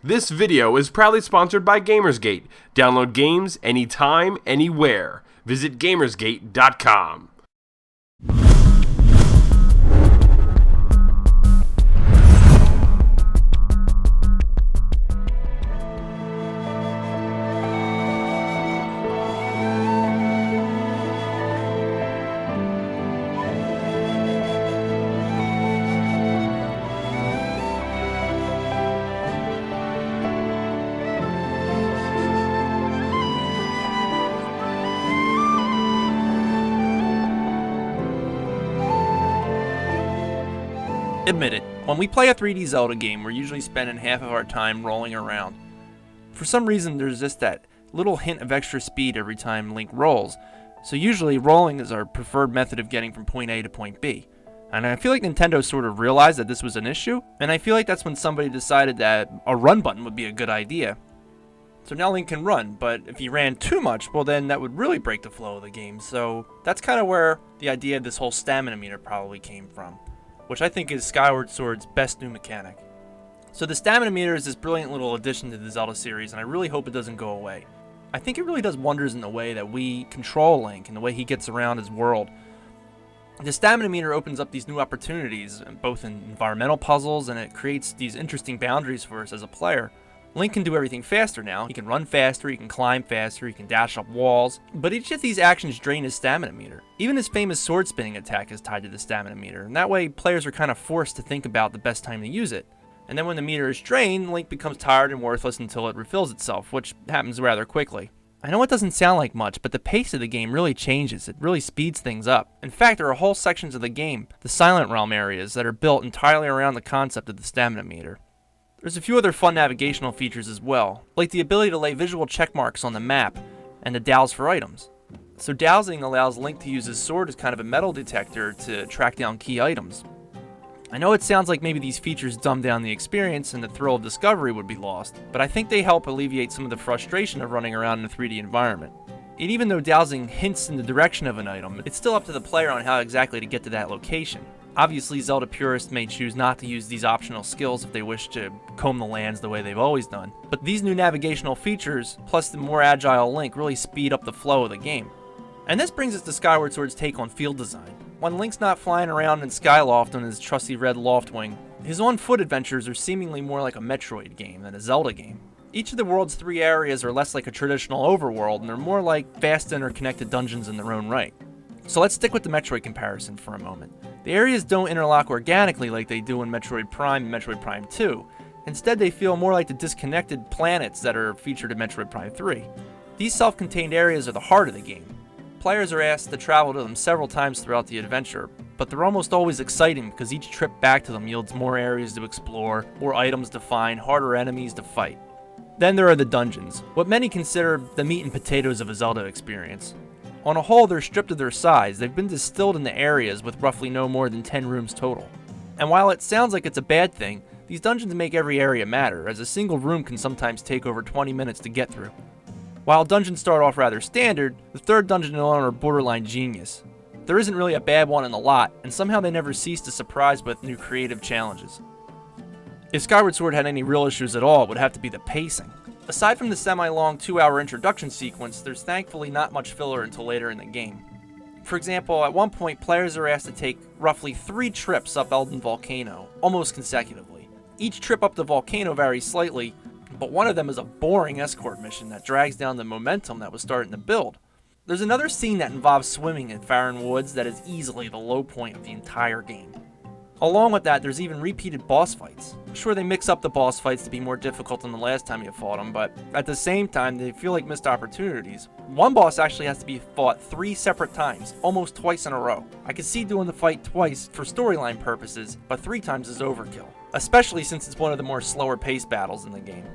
This video is proudly sponsored by Gamersgate. Download games anytime, anywhere. Visit Gamersgate.com. Admit it, when we play a 3D Zelda game, we're usually spending half of our time rolling around. For some reason, there's just that little hint of extra speed every time Link rolls, so usually rolling is our preferred method of getting from point A to point B. And I feel like Nintendo sort of realized that this was an issue, and I feel like that's when somebody decided that a run button would be a good idea. So now Link can run, but if he ran too much, well then that would really break the flow of the game, so that's kind of where the idea of this whole stamina meter probably came from, which I think is Skyward Sword's best new mechanic. So the stamina meter is this brilliant little addition to the Zelda series, and I really hope it doesn't go away. I think it really does wonders in the way that we control Link and the way he gets around his world. The stamina meter opens up these new opportunities, both in environmental puzzles, and it creates these interesting boundaries for us as a player. Link can do everything faster now. He can run faster, he can climb faster, he can dash up walls, but each of these actions drain his stamina meter. Even his famous sword spinning attack is tied to the stamina meter, and that way players are kind of forced to think about the best time to use it. And then when the meter is drained, Link becomes tired and worthless until it refills itself, which happens rather quickly. I know it doesn't sound like much, but the pace of the game really changes. It really speeds things up. In fact, there are whole sections of the game, the Silent Realm areas, that are built entirely around the concept of the stamina meter. There's a few other fun navigational features as well, like the ability to lay visual check marks on the map and to dowse for items. So dowsing allows Link to use his sword as kind of a metal detector to track down key items. I know it sounds like maybe these features dumb down the experience and the thrill of discovery would be lost, but I think they help alleviate some of the frustration of running around in a 3D environment. And even though dowsing hints in the direction of an item, it's still up to the player on how exactly to get to that location. Obviously, Zelda purists may choose not to use these optional skills if they wish to comb the lands the way they've always done, but these new navigational features, plus the more agile Link, really speed up the flow of the game. And this brings us to Skyward Sword's take on field design. When Link's not flying around in Skyloft on his trusty red Loftwing, his on-foot adventures are seemingly more like a Metroid game than a Zelda game. Each of the world's 3 areas are less like a traditional overworld, and they're more like vast interconnected dungeons in their own right. So let's stick with the Metroid comparison for a moment. The areas don't interlock organically like they do in Metroid Prime and Metroid Prime 2. Instead, they feel more like the disconnected planets that are featured in Metroid Prime 3. These self-contained areas are the heart of the game. Players are asked to travel to them several times throughout the adventure, but they're almost always exciting because each trip back to them yields more areas to explore, more items to find, harder enemies to fight. Then there are the dungeons, what many consider the meat and potatoes of a Zelda experience. On a whole, they're stripped of their size. They've been distilled into areas with roughly no more than 10 rooms total. And while it sounds like it's a bad thing, these dungeons make every area matter, as a single room can sometimes take over 20 minutes to get through. While dungeons start off rather standard, the third dungeon alone are borderline genius. There isn't really a bad one in the lot, and somehow they never cease to surprise with new creative challenges. If Skyward Sword had any real issues at all, it would have to be the pacing. Aside from the semi-long 2-hour introduction sequence, there's thankfully not much filler until later in the game. For example, at one point, players are asked to take roughly 3 trips up Elden Volcano, almost consecutively. Each trip up the volcano varies slightly, but one of them is a boring escort mission that drags down the momentum that was starting to build. There's another scene that involves swimming in Farron Woods that is easily the low point of the entire game. Along with that, there's even repeated boss fights. Sure, they mix up the boss fights to be more difficult than the last time you fought them, but at the same time, they feel like missed opportunities. One boss actually has to be fought 3 separate times, almost twice in a row. I could see doing the fight twice for storyline purposes, but 3 times is overkill, especially since it's one of the more slower paced battles in the game.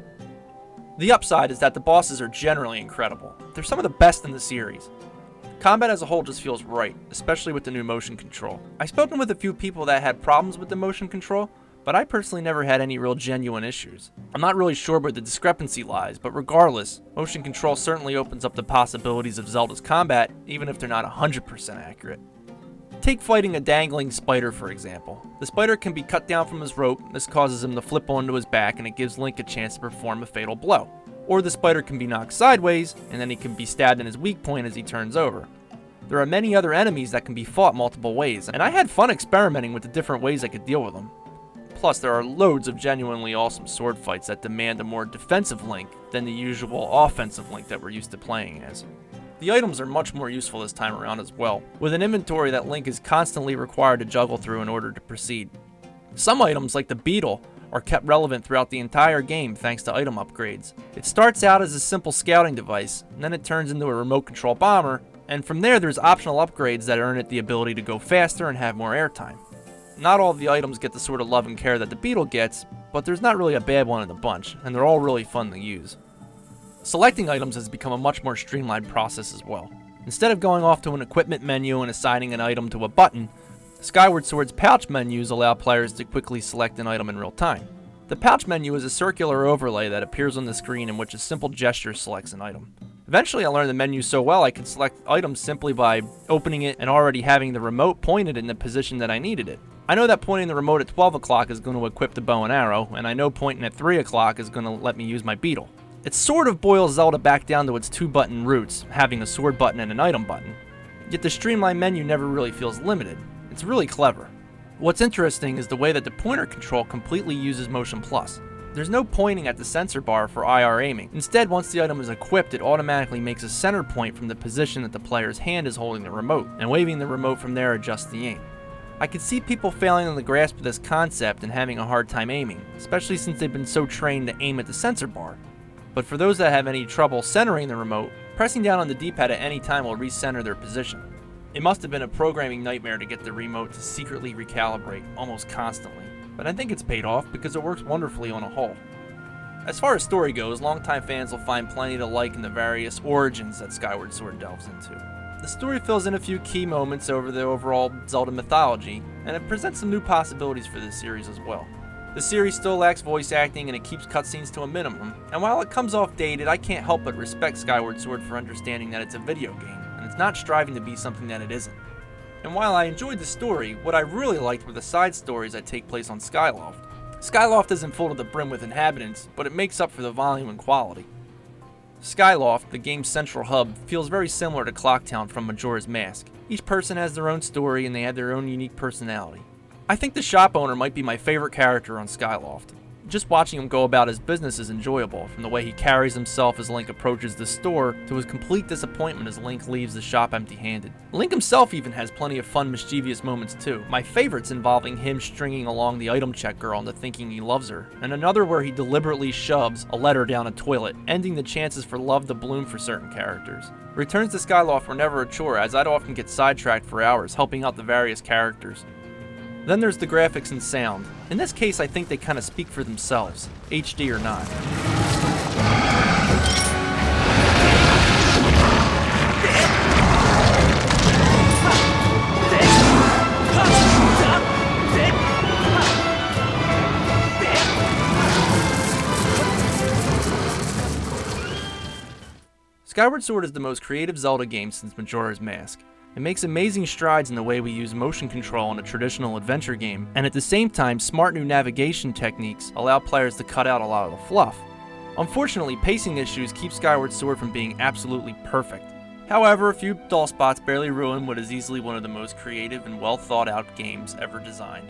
The upside is that the bosses are generally incredible. They're some of the best in the series. Combat as a whole just feels right, especially with the new motion control. I've spoken with a few people that had problems with the motion control, but I personally never had any real genuine issues. I'm not really sure where the discrepancy lies, but regardless, motion control certainly opens up the possibilities of Zelda's combat, even if they're not 100% accurate. Take fighting a dangling spider for example. The spider can be cut down from his rope, this causes him to flip onto his back and it gives Link a chance to perform a fatal blow. Or the spider can be knocked sideways, and then he can be stabbed in his weak point as he turns over. There are many other enemies that can be fought multiple ways, and I had fun experimenting with the different ways I could deal with them. Plus, there are loads of genuinely awesome sword fights that demand a more defensive Link than the usual offensive Link that we're used to playing as. The items are much more useful this time around as well, with an inventory that Link is constantly required to juggle through in order to proceed. Some items, like the beetle, are kept relevant throughout the entire game thanks to item upgrades. It starts out as a simple scouting device, and then it turns into a remote control bomber, and from there there's optional upgrades that earn it the ability to go faster and have more airtime. Not all of the items get the sort of love and care that the beetle gets, but there's not really a bad one in the bunch, and they're all really fun to use. Selecting items has become a much more streamlined process as well. Instead of going off to an equipment menu and assigning an item to a button, Skyward Sword's pouch menus allow players to quickly select an item in real time. The pouch menu is a circular overlay that appears on the screen in which a simple gesture selects an item. Eventually I learned the menu so well I could select items simply by opening it and already having the remote pointed in the position that I needed it. I know that pointing the remote at 12 o'clock is going to equip the bow and arrow, and I know pointing at 3 o'clock is going to let me use my beetle. It sort of boils Zelda back down to its 2-button roots, having a sword button and an item button. Yet the streamlined menu never really feels limited. It's really clever. What's interesting is the way that the pointer control completely uses Motion Plus. There's no pointing at the sensor bar for IR aiming. Instead, once the item is equipped, it automatically makes a center point from the position that the player's hand is holding the remote, and waving the remote from there adjusts the aim. I could see people failing on the grasp of this concept and having a hard time aiming, especially since they've been so trained to aim at the sensor bar. But for those that have any trouble centering the remote, pressing down on the D-pad at any time will recenter their position. It must have been a programming nightmare to get the remote to secretly recalibrate almost constantly, but I think it's paid off because it works wonderfully on a whole. As far as story goes, longtime fans will find plenty to like in the various origins that Skyward Sword delves into. The story fills in a few key moments over the overall Zelda mythology, and it presents some new possibilities for this series as well. The series still lacks voice acting and it keeps cutscenes to a minimum, and while it comes off dated, I can't help but respect Skyward Sword for understanding that it's a video game, and it's not striving to be something that it isn't. And while I enjoyed the story, what I really liked were the side stories that take place on Skyloft. Skyloft isn't full to the brim with inhabitants, but it makes up for the volume and quality. Skyloft, the game's central hub, feels very similar to Clocktown from Majora's Mask. Each person has their own story and they have their own unique personality. I think the shop owner might be my favorite character on Skyloft. Just watching him go about his business is enjoyable, from the way he carries himself as Link approaches the store to his complete disappointment as Link leaves the shop empty-handed. Link himself even has plenty of fun, mischievous moments too. My favorites involving him stringing along the item check girl into thinking he loves her, and another where he deliberately shoves a letter down a toilet, ending the chances for love to bloom for certain characters. Returns to Skyloft were never a chore, as I'd often get sidetracked for hours helping out the various characters. Then there's the graphics and sound. In this case, I think they kind of speak for themselves, HD or not. Skyward Sword is the most creative Zelda game since Majora's Mask. It makes amazing strides in the way we use motion control in a traditional adventure game, and at the same time, smart new navigation techniques allow players to cut out a lot of the fluff. Unfortunately, pacing issues keep Skyward Sword from being absolutely perfect. However, a few dull spots barely ruin what is easily one of the most creative and well thought out games ever designed.